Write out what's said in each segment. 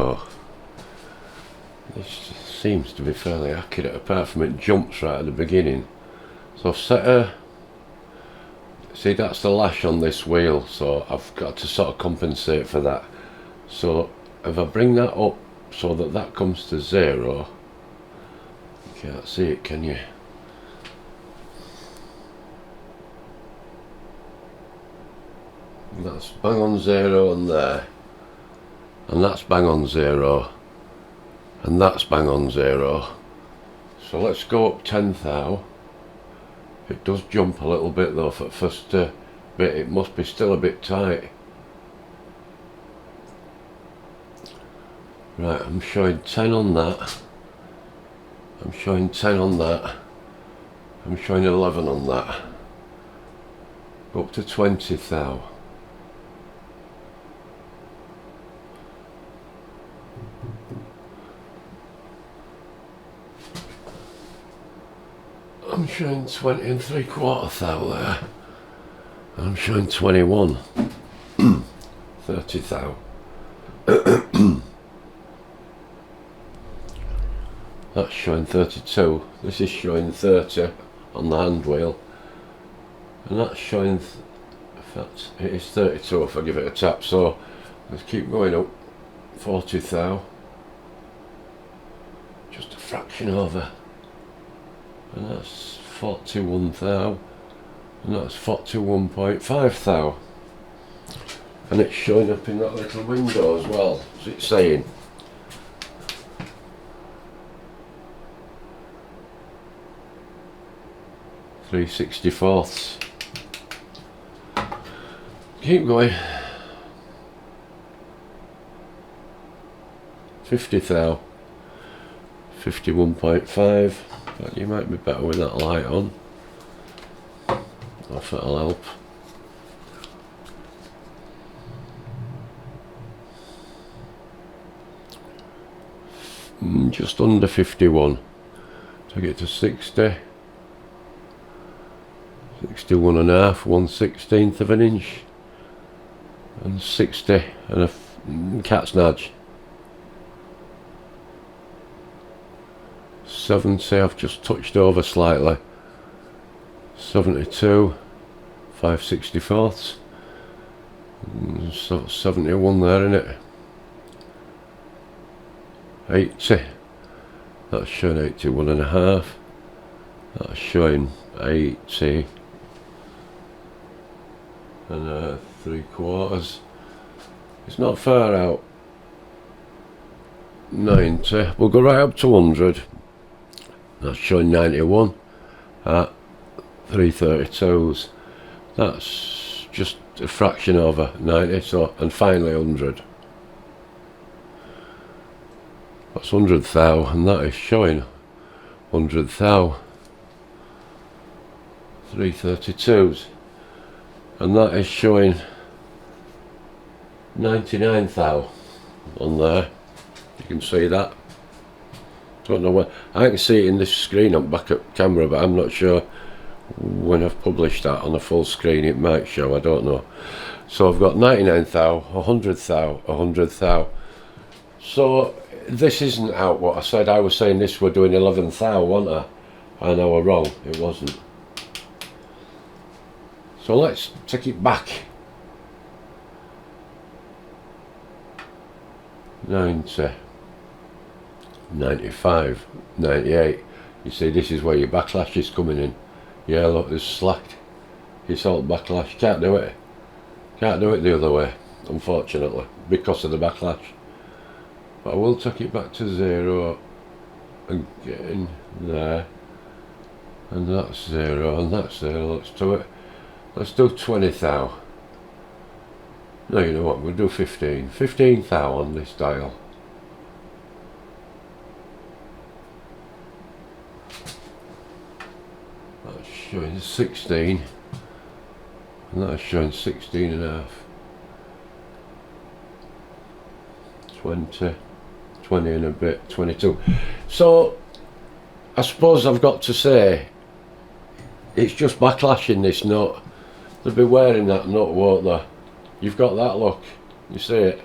so this seems to be fairly accurate, apart from it jumps right at the beginning. So I've set a, see, that's the lash on this wheel, so I've got to sort of compensate for that. So if I bring that up so that that comes to 0, you can't see it, can you? That's bang on 0 on there, and that's bang on 0, and that's bang on 0. So let's go up 10 thou. It does jump a little bit though for the first bit. It must be still a bit tight. Right, I'm showing 10 on that. I'm showing 10 on that. I'm showing 11 on that. Go up to 20 thou. I'm showing 20 and 3/4 thou there. I'm showing 21. 30 thou. That's showing 32. This is showing 30 on the hand wheel. And that's showing, it is 32 if I give it a tap. So let's keep going up. 40 thou. Just a fraction over. And that's 41 thou, and that's 41.5 thou, and it's showing up in that little window as well. What's it saying? (3/64). Keep going. 50 thou. 51.5. But you might be better with that light on. If it'll help. Just under 51. Take it to 60. 61.5, 1/16 of an inch. And 60 and a cat's nudge. 70, I've just touched over slightly. 72, 5/64. 71 there, innit? 80, that's showing 81.5. That's showing 80 and 3/4. It's not far out. 90, we'll go right up to 100. That's showing 91 at 3/32. That's just a fraction over 90. So, and finally 100. That's 100 thou, and that is showing 100 thou. 3/32s, and that is showing 99 thou on there. You can see that. Don't know where I can see it in this screen on backup camera, but I'm not sure when I've published that on a full screen it might show, I don't know. So I've got 99 thou, 100 thou, 100 thou. So this isn't out what I said. I was saying this were doing 11 thou, wasn't I? And I were wrong, it wasn't. So let's take it back. 90. 95, 98. You see, this is where your backlash is coming in. Yeah, look, there's slack. It's all backlash. Can't do it. Can't do it the other way, unfortunately, because of the backlash. But I will take it back to 0 and get in there. And that's 0 and that's 0. Let's do it. Let's do 20 thou. No, you know what, we'll do 15. 15 thou on this dial. That's showing 16, and that's showing 16.5. 20, 20 and a bit, 22. So I suppose I've got to say it's just backlashing this nut. They'll be wearing that nut, won't they? You've got that look, you see it.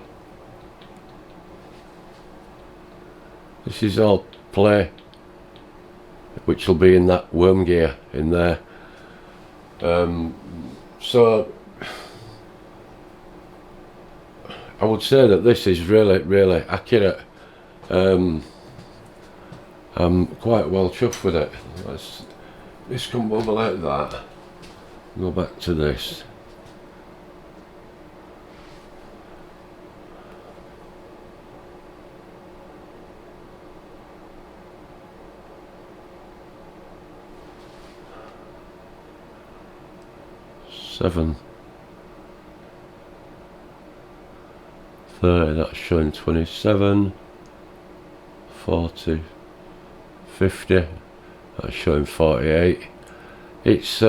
This is all play, which will be in that worm gear in there. So I would say that this is really accurate. I'm quite well chuffed with it. This can bubble out that. Go back to this. Seven. 30, that's showing 27, 40, 50, that's showing 48. It's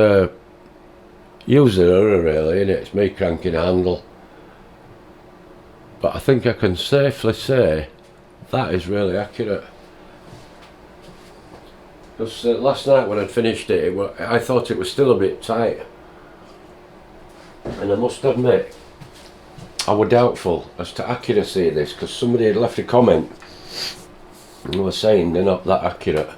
user error really, innit? It's me cranking a handle. But I think I can safely say that is really accurate. Because last night when I finished it, I thought it was still a bit tight. And I must admit, I was doubtful as to accuracy of this, because somebody had left a comment and was saying they're not that accurate.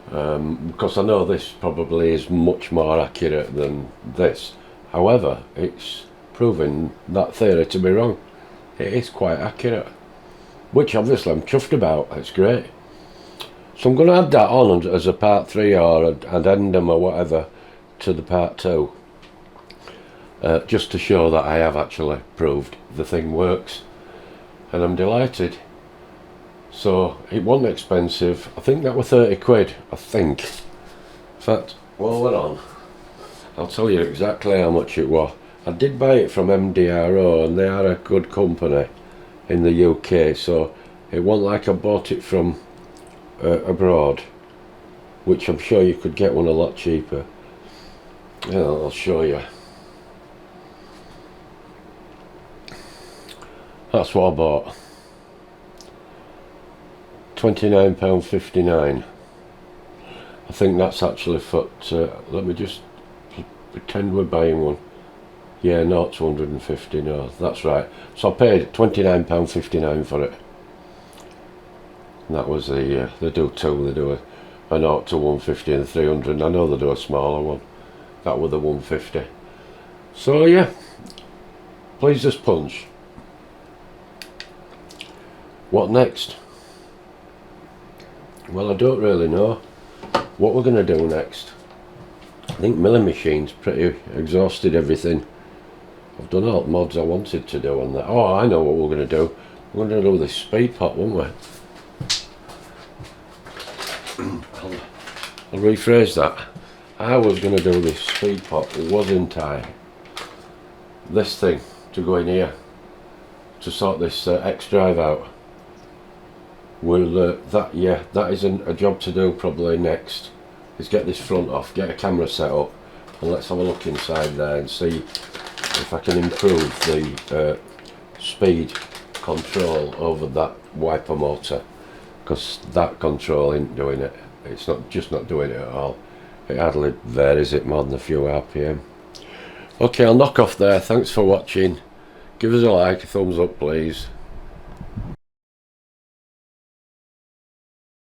Because I know this probably is much more accurate than this. However, it's proven that theory to be wrong. It is quite accurate, which obviously I'm chuffed about. It's great. So I'm going to add that on as a part 3 or an addendum or whatever to the part 2. Just to show that I have actually proved the thing works, and I'm delighted. So it wasn't expensive. I think that was 30 quid, I think. In fact, while we're on, I'll tell you exactly how much it was. I did buy it from MDRO, and they are a good company in the UK, so it wasn't like I bought it from abroad, which I'm sure you could get one a lot cheaper. Yeah, I'll show you. That's what I bought. £29.59. I think that's actually for. Let me just pretend we're buying one. Yeah, not 250. No, that's right. So I paid £29.59 for it. And that was the. They do two. They do a 0 to 150 and a 300. I know they do a smaller one. That was the 150. So yeah, please just punch. What next? Well, I don't really know what we're going to do next. I think milling machine's pretty exhausted everything. I've done all the mods I wanted to do on that. Oh, I know what we're going to do. We're going to do this speed pot, won't we? I'll rephrase that. I was going to do this speed pot, wasn't I? This thing to go in here to sort this X drive out. Well, that is a job to do probably next, is get this front off, get a camera set up, and let's have a look inside there and see if I can improve the speed control over that wiper motor, because that control isn't doing it. It's not doing it at all. It hardly varies it more than a few RPM. Okay, I'll knock off there. Thanks for watching. Give us a like, a thumbs up please.